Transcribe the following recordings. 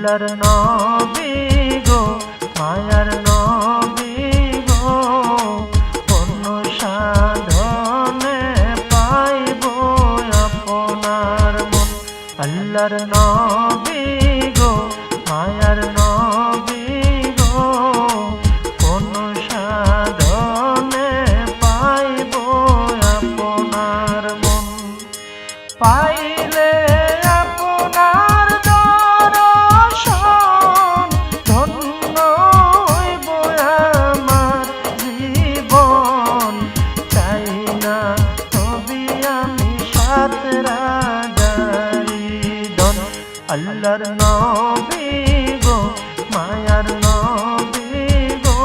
আল্লাহর নবী গো মায়ার নবী গো কোন সাধনে পাইব আপনার মন। আল্লাহর নবী গো মায়ার নবী গো কোন সাধনে পাইব আপনার মন। পাইলে আপনার দর্শন ধন্য হইব আমার জীবন। চাই না তবে আমি সাত রাজারি ধন। আল্লাহর নবী গো মায়ার নবী গো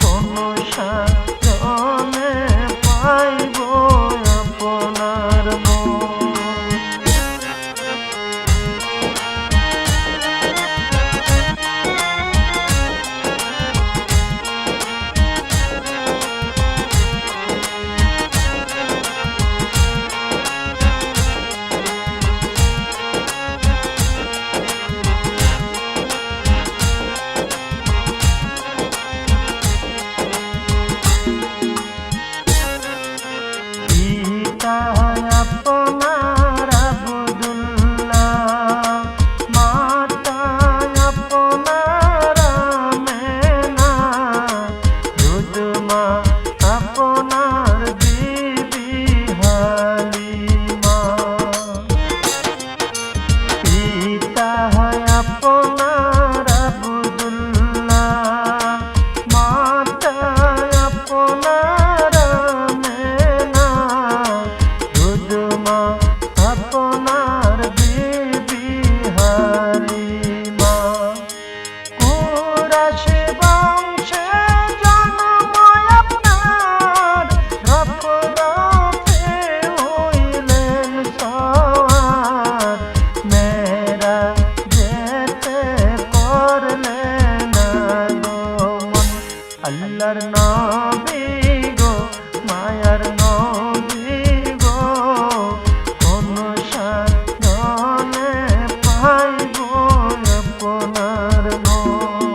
কোন সাধনে পাইব আপনার মন। আপনার আব্দুল্লাহ মাতা আপনার আমেনা দুধমা আপনার বিবি হালিমা। পিতা আপনার আব্দুল্লাহ মাতা আপনার আমেনা দুধমা আপনার বিবি হালিমা। কুরাইশ বংশে জন্ম আপনার রফরফে হইলেন সওয়ার। মেরাজেতে করলেন আগমন। আল্লাহর নবী গো মায়ার নবী গো কোন সাধনে পাইব আপনার মন।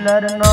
আল্লাহর